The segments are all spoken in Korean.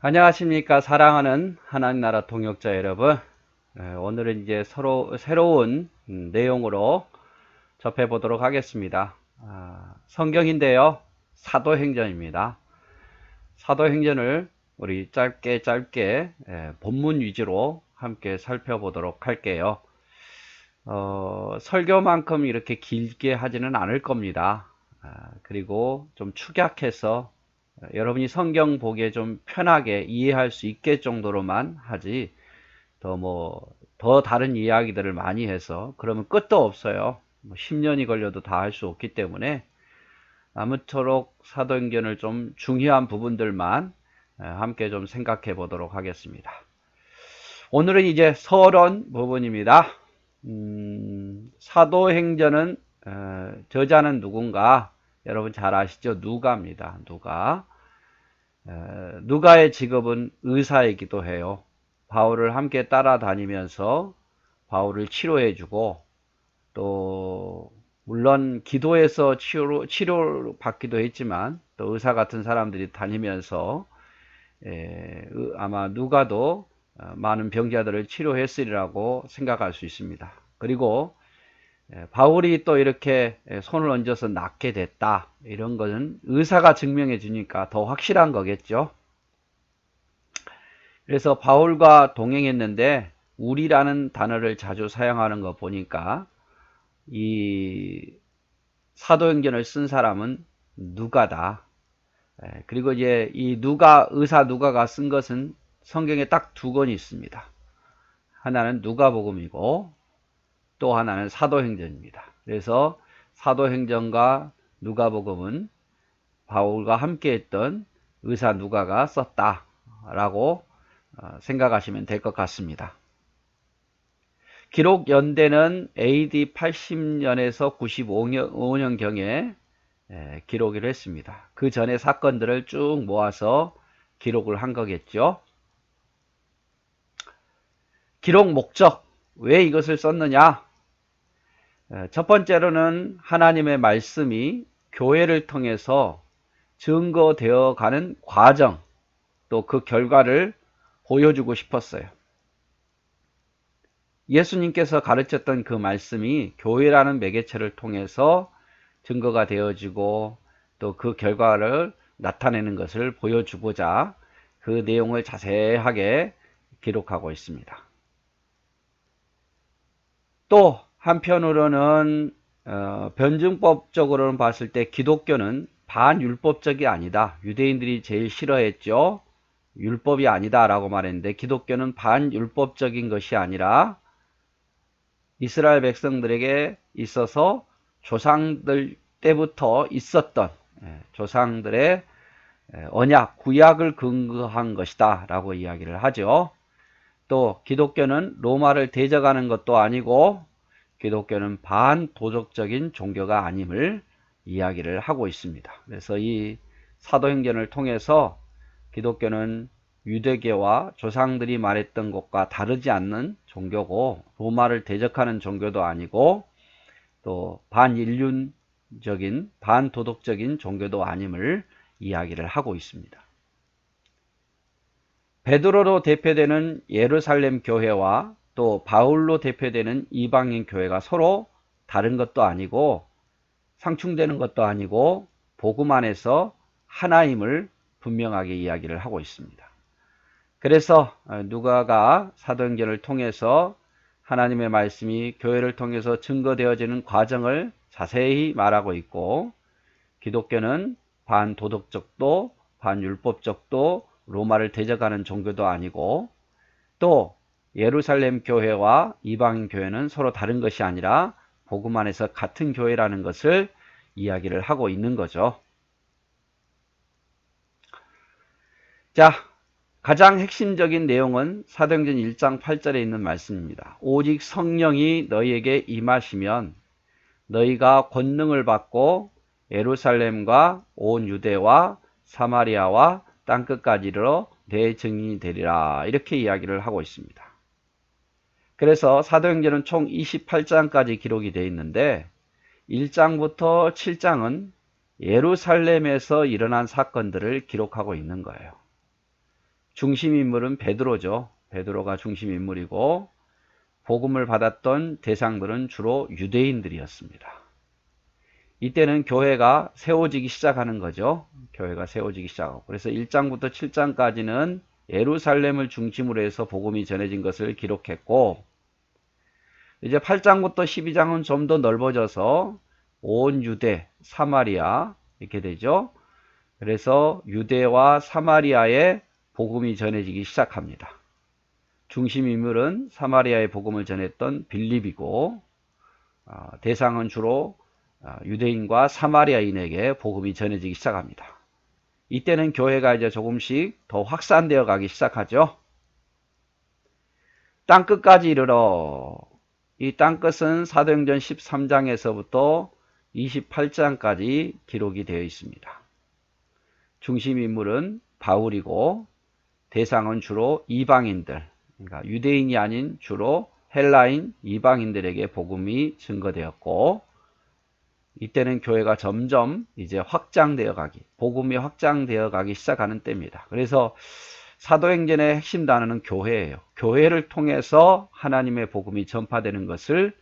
안녕하십니까. 사랑하는 하나님 나라 동역자 여러분. 오늘은 이제 새로운 내용으로 접해 보도록 하겠습니다. 성경인데요. 사도행전입니다. 사도행전을 우리 짧게 본문 위주로 함께 살펴보도록 할게요. 설교만큼 이렇게 길게 하지는 않을 겁니다. 그리고 좀 축약해서 여러분이 성경 보기에 좀 편하게 이해할 수 있게 정도로만 하지, 더 다른 이야기들을 많이 해서 그러면 끝도 없어요. 10년이 걸려도 다 할 수 없기 때문에 아무쪼록 사도행전을 좀 중요한 부분들만 함께 좀 생각해 보도록 하겠습니다. 오늘은 이제 서론 부분입니다. 사도행전은 저자는 누군가? 여러분 잘 아시죠? 누가입니다. 누가의 직업은 의사이기도 해요. 바울을 함께 따라다니면서 바울을 치료해주고, 또 물론 기도해서 치료를 받기도 했지만 또 의사 같은 사람들이 다니면서 아마 누가도 많은 병자들을 치료했으리라고 생각할 수 있습니다. 그리고 바울이 또 이렇게 손을 얹어서 낫게 됐다, 이런 것은 의사가 증명해 주니까 더 확실한 거겠죠. 그래서 바울과 동행했는데 우리라는 단어를 자주 사용하는 거 보니까 이 사도행전을 쓴 사람은 누가다. 그리고 이제 이 의사 누가가 쓴 것은 성경에 딱 두 권이 있습니다. 하나는 누가복음이고 또 하나는 사도행전입니다. 그래서 사도행전과 누가복음은 바울과 함께 했던 의사 누가가 썼다라고 생각하시면 될 것 같습니다. 기록 연대는 AD 80년에서 95년경에 기록을 했습니다. 그 전에 사건들을 쭉 모아서 기록을 한 거겠죠. 기록 목적, 왜 이것을 썼느냐? 첫 번째로는 하나님의 말씀이 교회를 통해서 증거되어 가는 과정, 또 그 결과를 보여주고 싶었어요. 예수님께서 가르쳤던 그 말씀이 교회라는 매개체를 통해서 증거가 되어지고 또 그 결과를 나타내는 것을 보여주고자 그 내용을 자세하게 기록하고 있습니다. 또 한편으로는 변증법적으로는 봤을 때 기독교는 반율법적이 아니다. 유대인들이 제일 싫어했죠. 율법이 아니다 라고 말했는데, 기독교는 반율법적인 것이 아니라 이스라엘 백성들에게 있어서 조상들 때부터 있었던 조상들의 언약, 구약을 근거한 것이다 라고 이야기를 하죠. 또 기독교는 로마를 대적하는 것도 아니고 기독교는 반도덕적인 종교가 아님을 이야기를 하고 있습니다. 그래서 이 사도행전을 통해서 기독교는 유대교와 조상들이 말했던 것과 다르지 않는 종교고, 로마를 대적하는 종교도 아니고 또 반인륜적인 반도덕적인 종교도 아님을 이야기를 하고 있습니다. 베드로로 대표되는 예루살렘 교회와 또 바울로 대표되는 이방인 교회가 서로 다른 것도 아니고 상충되는 것도 아니고 복음 안에서 하나임을 분명하게 이야기를 하고 있습니다. 그래서 누가가 사도행전을 통해서 하나님의 말씀이 교회를 통해서 증거되어지는 과정을 자세히 말하고 있고, 기독교는 반도덕적도 반율법적도 로마를 대적하는 종교도 아니고, 또 예루살렘 교회와 이방인 교회는 서로 다른 것이 아니라 복음 안에서 같은 교회라는 것을 이야기를 하고 있는 거죠. 자, 가장 핵심적인 내용은 사도행전 1장 8절에 있는 말씀입니다. 오직 성령이 너희에게 임하시면 너희가 권능을 받고 예루살렘과 온 유대와 사마리아와 땅끝까지 이르러 내 증인이 되리라, 이렇게 이야기를 하고 있습니다. 그래서 사도행전은 총 28장까지 기록이 되어 있는데 1장부터 7장은 예루살렘에서 일어난 사건들을 기록하고 있는 거예요. 중심 인물은 베드로죠. 베드로가 중심 인물이고 복음을 받았던 대상들은 주로 유대인들이었습니다. 이때는 교회가 세워지기 시작하는 거죠. 교회가 세워지기 시작하고. 그래서 1장부터 7장까지는 예루살렘을 중심으로 해서 복음이 전해진 것을 기록했고, 이제 8장부터 12장은 좀 더 넓어져서 온 유대, 사마리아 이렇게 되죠. 그래서 유대와 사마리아에 복음이 전해지기 시작합니다. 중심 인물은 사마리아의 복음을 전했던 빌립이고, 대상은 주로 유대인과 사마리아인에게 복음이 전해지기 시작합니다. 이때는 교회가 이제 조금씩 더 확산되어 가기 시작하죠. 땅끝까지 이르러, 이 땅끝은 사도행전 13장에서부터 28장까지 기록이 되어 있습니다. 중심 인물은 바울이고 대상은 주로 이방인들, 그러니까 유대인이 아닌 주로 헬라인 이방인들에게 복음이 증거되었고, 이때는 교회가 점점 이제 확장되어 가기, 복음이 확장되어 가기 시작하는 때입니다. 그래서 사도행전의 핵심 단어는 교회예요. 교회를 통해서 하나님의 복음이 전파되는 것을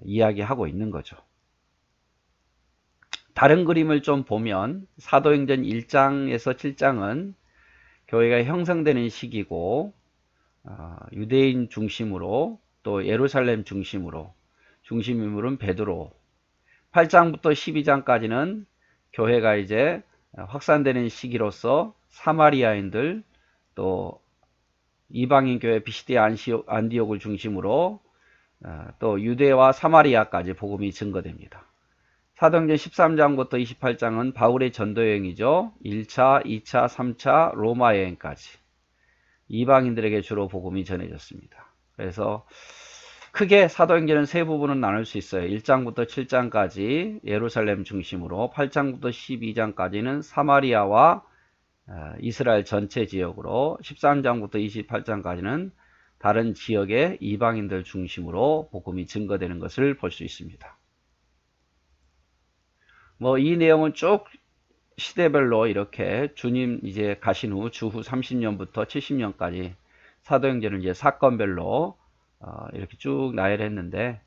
이야기하고 있는 거죠. 다른 그림을 좀 보면 사도행전 1장에서 7장은 교회가 형성되는 시기고, 유대인 중심으로 또 예루살렘 중심으로, 중심 인물은 베드로, 8장부터 12장까지는 교회가 이제 확산되는 시기로서 사마리아인들 또 이방인 교회 피시디아 안디옥을 중심으로 또 유대와 사마리아까지 복음이 증거됩니다. 사도행전 13장부터 28장은 바울의 전도 여행이죠. 1차, 2차, 3차 로마 여행까지 이방인들에게 주로 복음이 전해졌습니다. 그래서 크게 사도행전은 세 부분은 나눌 수 있어요. 1장부터 7장까지 예루살렘 중심으로, 8장부터 12장까지는 사마리아와 이스라엘 전체 지역으로, 13장부터 28장까지는 다른 지역의 이방인들 중심으로 복음이 증거되는 것을 볼 수 있습니다. 이 내용은 쭉 시대별로 이렇게 주님 이제 가신 후 주후 30년부터 70년까지 사도행전을 이제 사건별로 이렇게 쭉 나열했는데,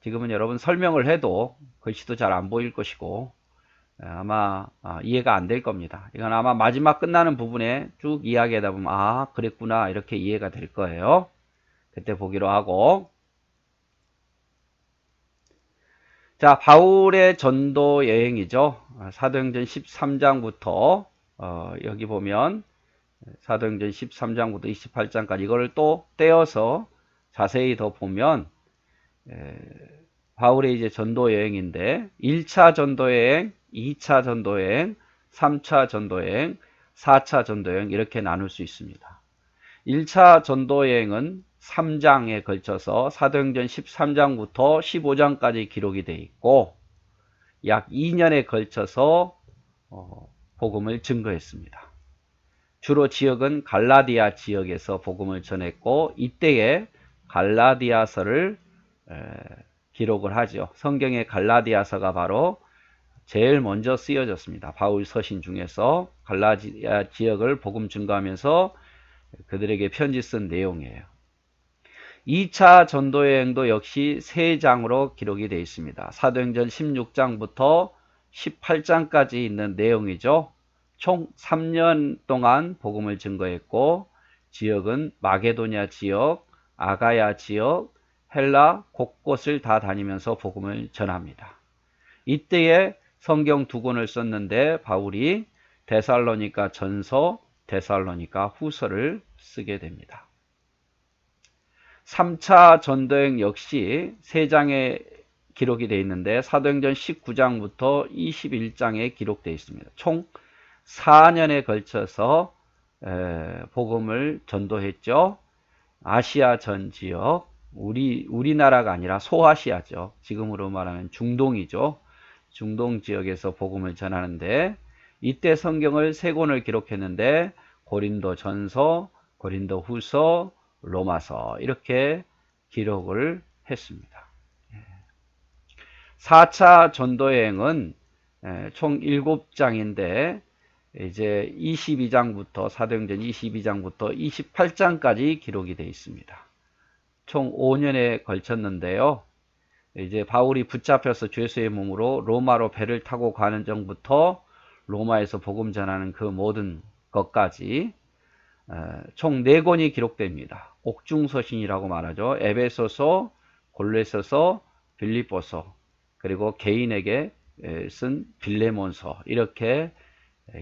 지금은 여러분 설명을 해도 글씨도 잘 안 보일 것이고 아마 이해가 안 될 겁니다. 이건 아마 마지막 끝나는 부분에 쭉 이야기하다 보면 그랬구나 이렇게 이해가 될 거예요. 그때 보기로 하고, 자, 바울의 전도 여행이죠. 사도행전 13장부터 여기 보면 사도행전 13장부터 28장까지 이거를 또 떼어서 자세히 더 보면 바울의 이제 전도 여행인데 1차 전도 여행, 2차 전도 여행, 3차 전도 여행, 4차 전도 여행 이렇게 나눌 수 있습니다. 1차 전도 여행은 3장에 걸쳐서 사도행전 13장부터 15장까지 기록이 되어 있고 약 2년에 걸쳐서 복음을 증거했습니다. 주로 지역은 갈라디아 지역에서 복음을 전했고, 이때에 갈라디아서를 기록을 하죠. 성경의 갈라디아서가 바로 제일 먼저 쓰여졌습니다. 바울 서신 중에서 갈라디아 지역을 복음 증거하면서 그들에게 편지 쓴 내용이에요. 2차 전도여행도 역시 3장으로 기록이 되어 있습니다. 사도행전 16장부터 18장까지 있는 내용이죠. 총 3년 동안 복음을 증거했고, 지역은 마게도냐 지역, 아가야 지역, 헬라 곳곳을 다 다니면서 복음을 전합니다. 이때에 성경 2권을 썼는데 바울이 데살로니가 전서, 데살로니가 후서를 쓰게 됩니다. 3차 전도여행 역시 3장에 기록이 되어 있는데 사도행전 19장부터 21장에 기록되어 있습니다. 총 4년에 걸쳐서 복음을 전도했죠. 아시아 전 지역, 우리나라가 아니라 소아시아죠. 지금으로 말하면 중동이죠. 중동 지역에서 복음을 전하는데, 이때 성경을 3권을 기록했는데 고린도 전서, 고린도 후서, 로마서 이렇게 기록을 했습니다. 4차 전도여행은 총 7장인데 이제 22장부터 사도행전 22장부터 28장까지 기록이 되어 있습니다. 총 5년에 걸쳤는데요. 이제 바울이 붙잡혀서 죄수의 몸으로 로마로 배를 타고 가는 정부터 로마에서 복음 전하는 그 모든 것까지 총 4권이 기록됩니다. 옥중서신이라고 말하죠. 에베소서, 골로새서, 빌립보서, 그리고 개인에게 쓴 빌레몬서, 이렇게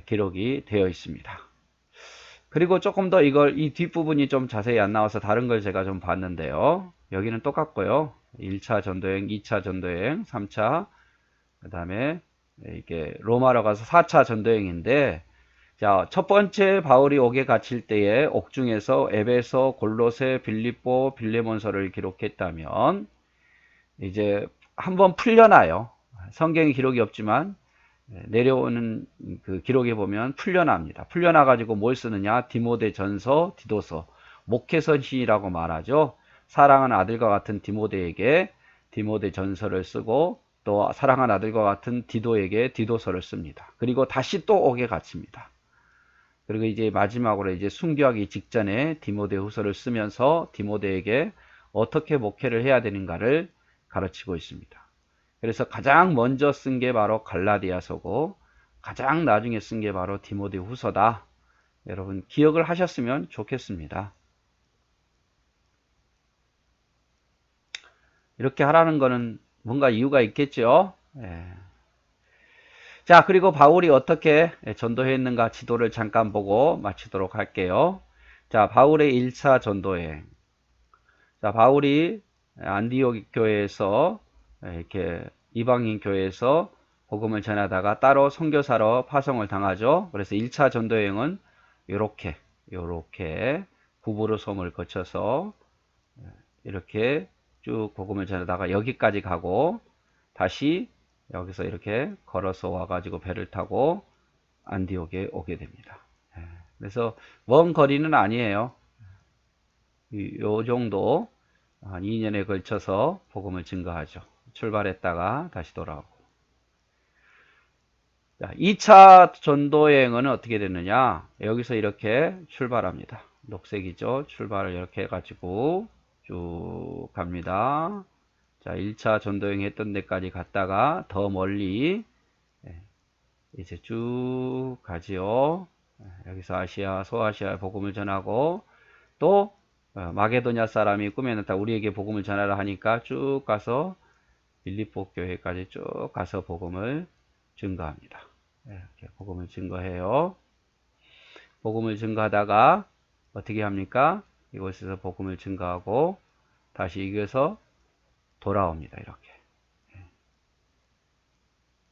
기록이 되어 있습니다. 그리고 조금 더 이 뒷부분이 좀 자세히 안 나와서 다른 걸 제가 좀 봤는데요. 여기는 똑같고요. 1차 전도여행, 2차 전도여행, 3차, 그 다음에 이게 로마로 가서 4차 전도여행인데, 자, 첫 번째 바울이 옥에 갇힐 때에 옥중에서 에베소, 골로새, 빌립보, 빌레몬서를 기록했다면, 이제 한번 풀려나요. 성경에 기록이 없지만 내려오는 그 기록에 보면 풀려납니다. 풀려나 가지고 뭘 쓰느냐? 디모데 전서, 디도서, 목회서신이라고 말하죠. 사랑하는 아들과 같은 디모데에게 디모데 전서를 쓰고, 또 사랑하는 아들과 같은 디도에게 디도서를 씁니다. 그리고 다시 또 옥에 갇힙니다. 그리고 이제 마지막으로 이제 순교하기 직전에 디모데 후서를 쓰면서 디모데에게 어떻게 목회를 해야 되는가를 가르치고 있습니다. 그래서 가장 먼저 쓴 게 바로 갈라디아서고, 가장 나중에 쓴 게 바로 디모데 후서다. 여러분 기억을 하셨으면 좋겠습니다. 이렇게 하라는 거는 뭔가 이유가 있겠죠. 예. 자, 그리고 바울이 어떻게 전도했는가 지도를 잠깐 보고 마치도록 할게요. 자, 바울의 1차 전도행. 자, 바울이 안디옥 교회에서 이렇게 이방인 교회에서 복음을 전하다가 따로 선교사로 파송을 당하죠. 그래서 1차 전도여행은 요렇게 구부로 섬을 거쳐서 이렇게 쭉 복음을 전하다가 여기까지 가고, 다시 여기서 이렇게 걸어서 와가지고 배를 타고 안디옥에 오게 됩니다. 그래서 먼 거리는 아니에요. 요 정도 한 2년에 걸쳐서 복음을 증거하죠. 출발했다가 다시 돌아오고. 자, 2차 전도여행은 어떻게 됐느냐? 여기서 이렇게 출발합니다. 녹색이죠. 출발을 이렇게 해가지고 쭉 갑니다. 자, 1차 전도여행 했던 데까지 갔다가 더 멀리 이제 쭉 가지요. 여기서 아시아, 소아시아 복음을 전하고, 또 마게도냐 사람이 꿈에 나타 우리에게 복음을 전하라 하니까 쭉 가서 빌립보 교회까지 쭉 가서 복음을 증거합니다. 이렇게 복음을 증거해요. 복음을 증거하다가 어떻게 합니까? 이곳에서 복음을 증거하고 다시 이겨서 돌아옵니다.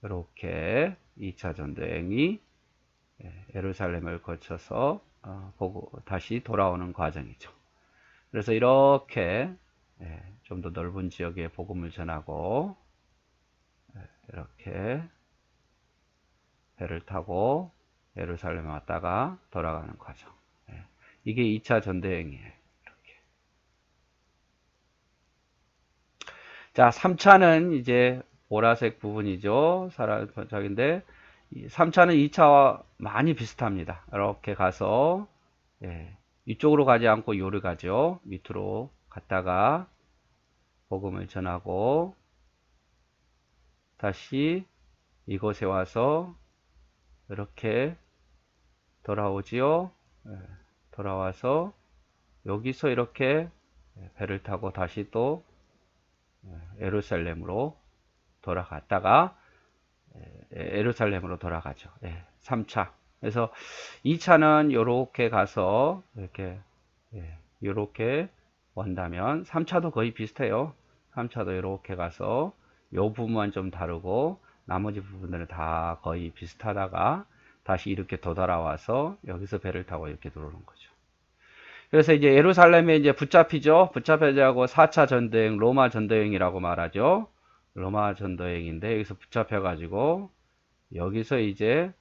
이렇게 2차 전도여행이 예루살렘을 거쳐서 다시 돌아오는 과정이죠. 그래서 이렇게 좀 더 넓은 지역에 복음을 전하고, 이렇게 배를 타고 예루살렘에 왔다가 돌아가는 과정. 이게 2차 전도여행이에요. 이렇게. 자, 3차는 이제 보라색 부분이죠. 사라적인데 3차는 2차와 많이 비슷합니다. 이렇게 가서 이쪽으로 가지 않고 요를 가죠. 밑으로 갔다가 복음을 전하고 다시 이곳에 와서 이렇게 돌아오지요. 돌아와서 여기서 이렇게 배를 타고 다시 또 예루살렘으로 돌아갔다가 예루살렘으로 돌아가죠. 3차. 그래서 2차는 이렇게 가서 이렇게 온다면 3차도 거의 비슷해요. 3차도 이렇게 가서 요 부분만 좀 다르고 나머지 부분들은 다 거의 비슷하다가 다시 이렇게 돌아와서 여기서 배를 타고 이렇게 들어오는 거죠. 그래서 이제 예루살렘에 이제 붙잡히죠. 붙잡혀자고 4차 전도여행, 로마 전도여행이라고 말하죠. 로마 전도여행인데 여기서 붙잡혀가지고 여기서 이제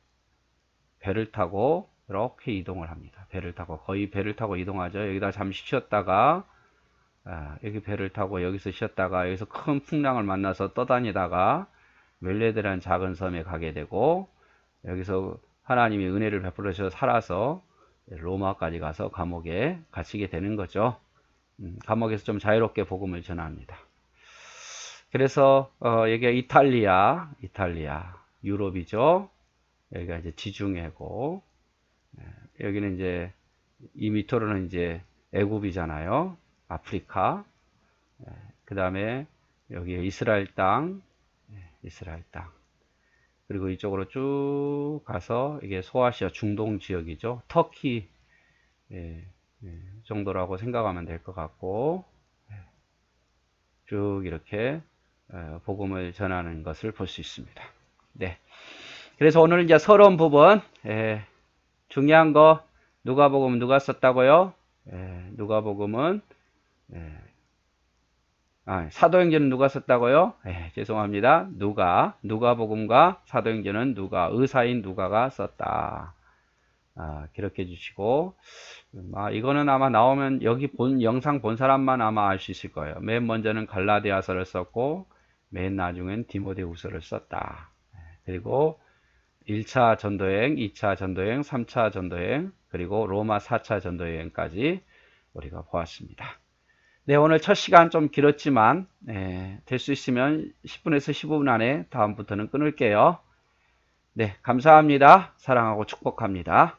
배를 타고 이렇게 이동을 합니다. 배를 타고 거의 배를 타고 이동하죠. 여기다 잠시 쉬었다가 여기 배를 타고 여기서 쉬었다가 여기서 큰 풍랑을 만나서 떠다니다가 멜레드라는 작은 섬에 가게 되고, 여기서 하나님이 은혜를 베풀어 주셔서 살아서 로마까지 가서 감옥에 갇히게 되는 거죠. 감옥에서 좀 자유롭게 복음을 전합니다. 그래서 여기가 이탈리아, 유럽이죠. 여기가 이제 지중해고, 여기는 이제 이 밑으로는 이제 애굽이잖아요. 아프리카. 그 다음에 여기 이스라엘 땅, 그리고 이쪽으로 쭉 가서 이게 소아시아 중동 지역이죠. 터키 정도라고 생각하면 될 것 같고, 쭉 이렇게 복음을 전하는 것을 볼 수 있습니다. 네. 그래서 오늘 이제 서론 부분, 중요한 거, 누가복음 누가 썼다고요? 누가복음은, 사도행전은 누가 썼다고요? 죄송합니다. 누가복음과 사도행전은 의사인 누가가 썼다. 기록해 주시고, 이거는 아마 나오면 여기 영상 본 사람만 아마 알 수 있을 거예요. 맨 먼저는 갈라디아서를 썼고, 맨 나중엔 디모데후서를 썼다. 그리고 1차 전도여행, 2차 전도여행, 3차 전도여행, 그리고 로마 4차 전도여행까지 우리가 보았습니다. 네, 오늘 첫 시간 좀 길었지만 될 수 있으면 10분에서 15분 안에 다음부터는 끊을게요. 네, 감사합니다. 사랑하고 축복합니다.